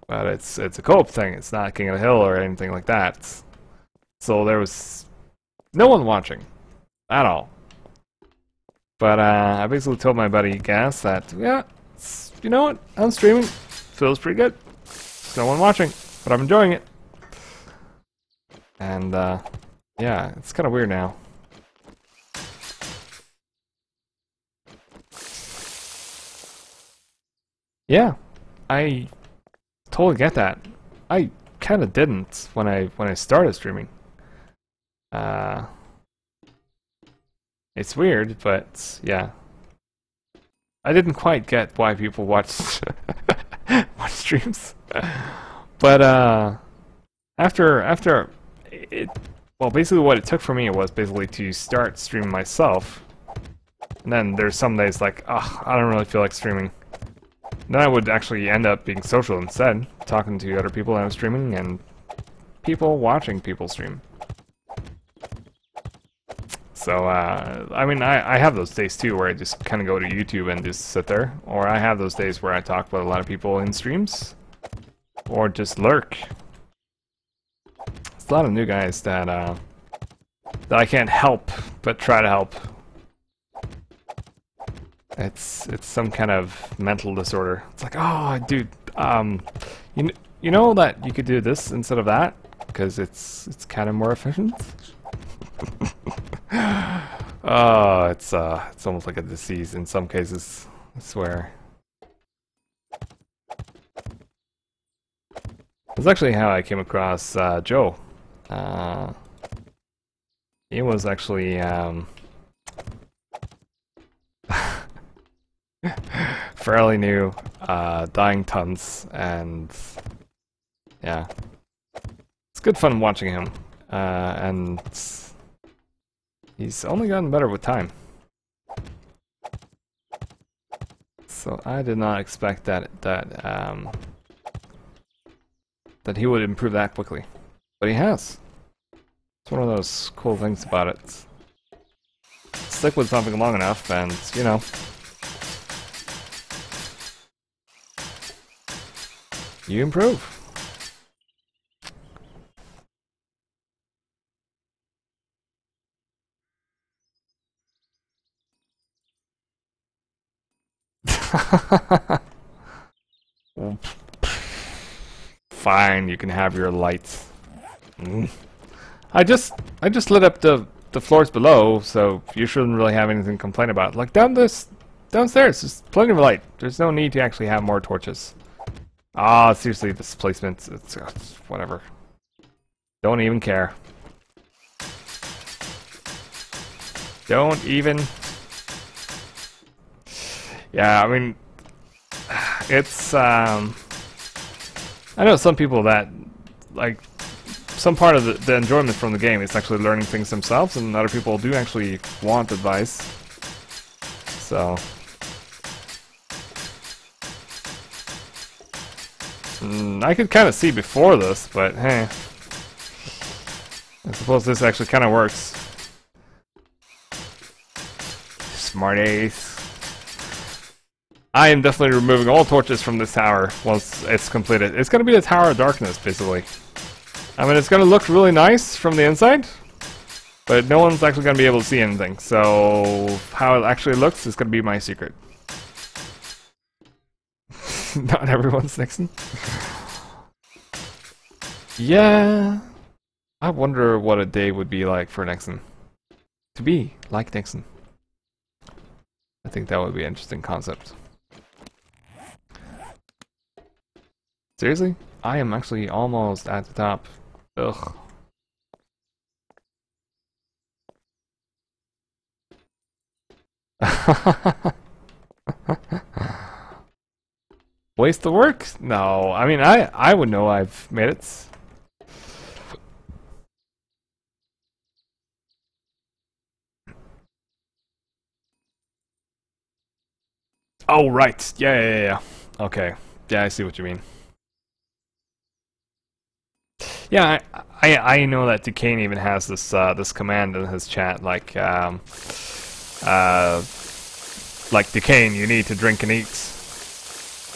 But it's a co-op thing, it's not King of the Hill or anything like that. So there was no one watching at all. But I basically told my buddy Gas that, yeah, you know what, I'm streaming, feels pretty good. There's no one watching, but I'm enjoying it. And yeah, it's kind of weird now. Yeah, I totally get that. I kind of didn't when I started streaming. It's weird, but yeah, I didn't quite get why people watch watch streams. But after it, well, basically what it took for me was basically to start streaming myself. And then there's some days like, oh, I don't really feel like streaming. Then I would actually end up being social instead, talking to other people that I'm streaming and people watching people stream. So, I mean, I have those days too where I just kind of go to YouTube and just sit there. Or I have those days where I talk with a lot of people in streams. Or just lurk. There's a lot of new guys that I can't help but try to help. It's some kind of mental disorder. It's like, oh, dude, you know that you could do this instead of that because it's kind of more efficient. Oh, it's almost like a disease in some cases, I swear. That's actually how I came across Joe. He was actually fairly new, dying tons, and yeah, it's good fun watching him, and he's only gotten better with time. So I did not expect that he would improve that quickly, but he has. It's one of those cool things about it. Stick with something long enough, and you know. You improve. Fine, you can have your lights. I just lit up the floors below, so you shouldn't really have anything to complain about. Like downstairs, there's plenty of light. There's no need to actually have more torches. Ah, seriously, this placement, it's whatever. Don't even care. Don't even... Yeah, I mean, it's, I know some people that, like, some part of the enjoyment from the game is actually learning things themselves, and other people do actually want advice. So... I could kind of see before this, but hey. I suppose this actually kind of works. Smart ace. I am definitely removing all torches from this tower once it's completed. It's going to be a Tower of Darkness, basically. I mean, it's going to look really nice from the inside, but no one's actually going to be able to see anything. So, how it actually looks is going to be my secret. Not everyone's Nixon. Yeah, I wonder what a day would be like for Nixon. To be like Nixon. I think that would be an interesting concept. Seriously? I am actually almost at the top. Ugh. Waste the work? No, I mean, I would know I've made it. Oh, right. Yeah. Okay. Yeah, I see what you mean. Yeah, I know that Decane even has this this command in his chat, like Decane, you need to drink and eat.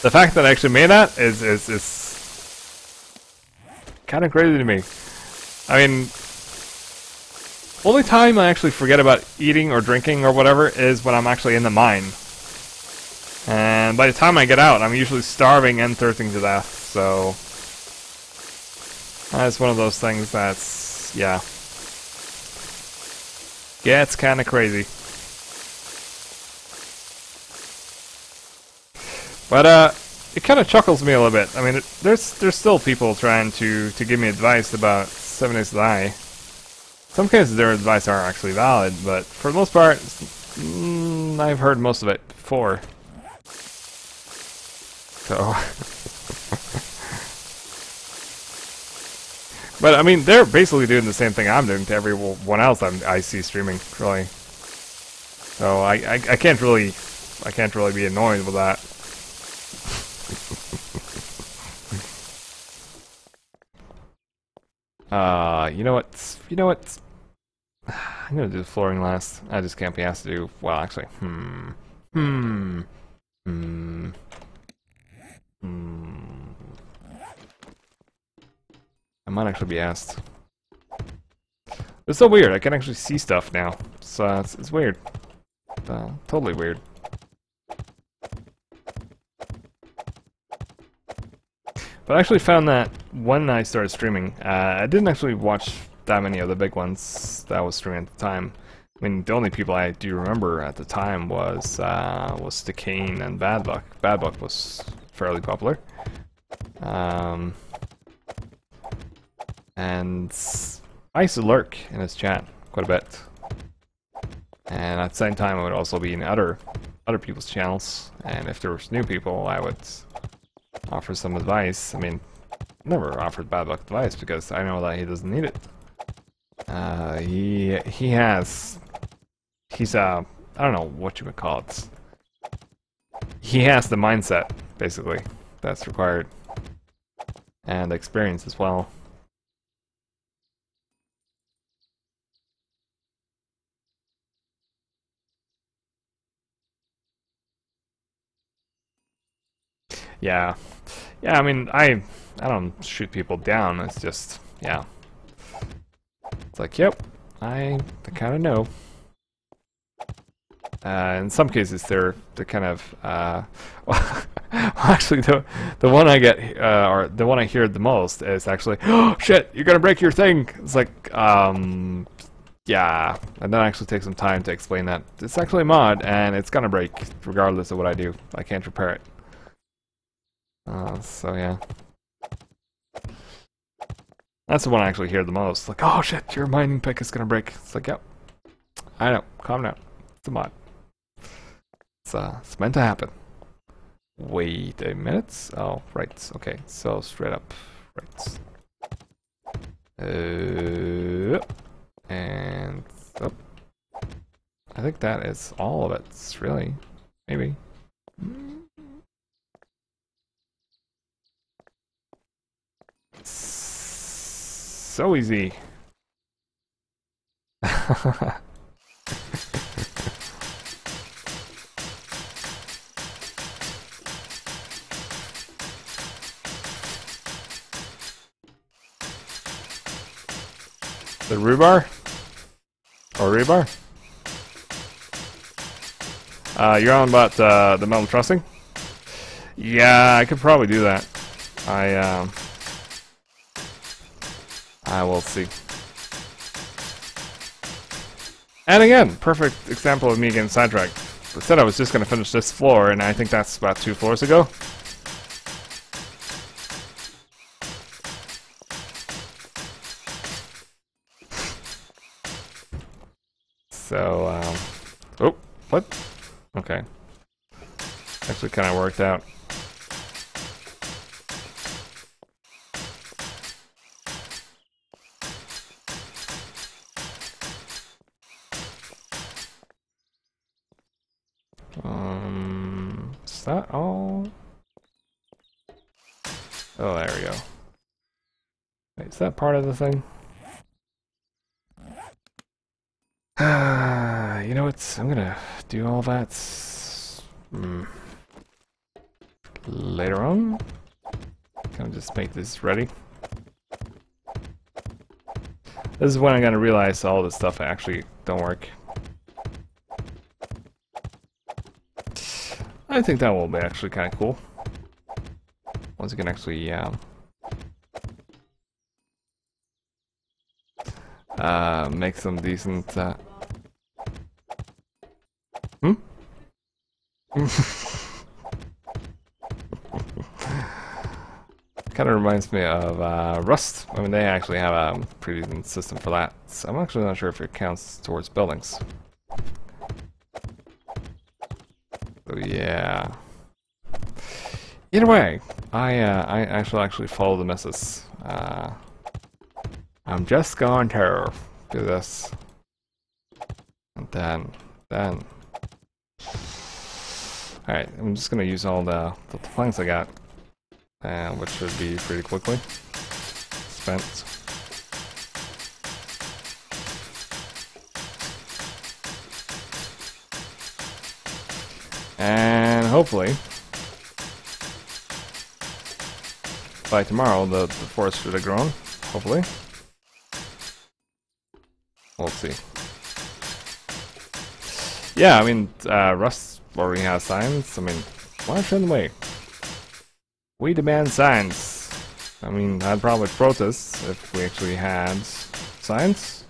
The fact that I actually made that is kind of crazy to me. I mean, Only time I actually forget about eating or drinking or whatever is when I'm actually in the mine. And by the time I get out, I'm usually starving and thirsting to death, so... That's one of those things that's... yeah. Gets kinda crazy. But, it kinda chuckles me a little bit. I mean, there's still people trying to give me advice about 7 Days to Die. Some cases their advice are actually valid, but for the most part, I've heard most of it before. So... But I mean, they're basically doing the same thing I'm doing to everyone else I see streaming, really. So I can't really be annoyed with that. You know what? I'm gonna do the flooring last. I just can't be asked to do. Well, actually, I might actually be asked. It's so weird. I can actually see stuff now. So it's weird. Totally weird. But I actually found that when I started streaming, I didn't actually watch that many of the big ones that I was streaming at the time. I mean, the only people I do remember at the time was Stikane and Badbuck. Badbuck was fairly popular. And I used to lurk in his chat quite a bit. And at the same time, I would also be in other people's channels. And if there was new people, I would offer some advice. I mean, never offered Badbuck advice because I know that he doesn't need it. He's I don't know what you would call it. He has the mindset, basically, that's required. And experience as well. Yeah. Yeah, I mean, I don't shoot people down, it's just, yeah. It's like, yep, I kind of know. In some cases, they're kind of, well, actually, the one I get, or the one I hear the most is actually, oh, shit, you're gonna break your thing! It's like, yeah, and then I actually take some time to explain that it's actually a mod, and it's gonna break, regardless of what I do. I can't repair it. So yeah. That's the one I actually hear the most. Like, oh shit, your mining pick is gonna break. It's like, yep. I know, calm down. It's a mod. It's meant to happen. Wait a minute. Oh, right. Okay, so straight up. Right. And up. I think that is all of it, really. Maybe. So easy. The rebar? Or rebar? You're on about the metal trussing? Yeah, I could probably do that. I will see. And again, perfect example of me getting sidetracked. I said I was just gonna finish this floor, and I think that's about 2 floors ago. So, oh, what? Okay. Actually kind of worked out. Is that all? Oh, there we go. Wait, is that part of the thing? You know what? I'm gonna do all that later on. Gonna just make this ready. This is when I'm gonna realize all this stuff actually don't work. I think that will be actually kind of cool. Once you can actually, make some decent, Kind of reminds me of Rust. I mean, they actually have a pretty decent system for that. So I'm actually not sure if it counts towards buildings. So yeah. Either way, I actually follow the missus. I'm just going to do this, and then. All right, I'm just gonna use all the planks I got. Which should be pretty quickly spent. And hopefully, by tomorrow, the forest should have grown. Hopefully. We'll see. Yeah, I mean, Rust already has signs. I mean, why shouldn't we? We demand signs. I mean, I'd probably protest if we actually had signs.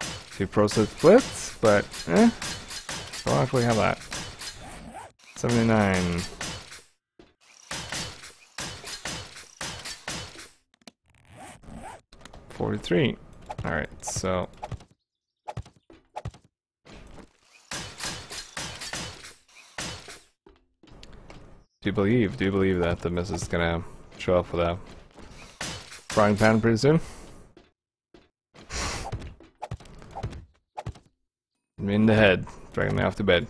If you protest splits, but don't actually have that. 79. $43. Alright, so do you believe that the missus is gonna show up with a frying pan pretty soon? Me in the head, dragging me off to bed.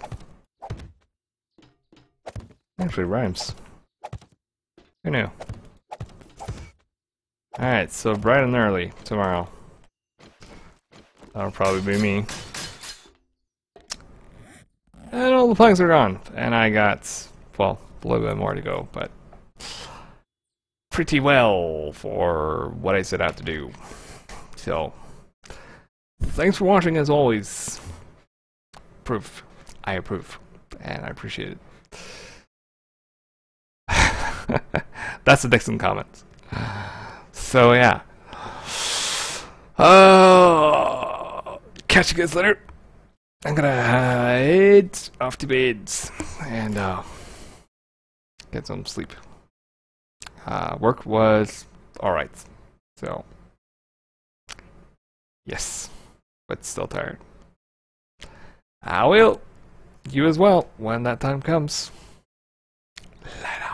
Actually rhymes. Who knew? Alright, so bright and early tomorrow. That'll probably be me. And all the planks are gone. And I got, well, a little bit more to go, but pretty well for what I set out to do. So, thanks for watching as always. Proof. I approve. And I appreciate it. That's a Dixon comment. So yeah. Catch you guys later. I'm gonna head off to bed and get some sleep. Work was alright. So yes. But still tired. I will. You as well when that time comes. Later.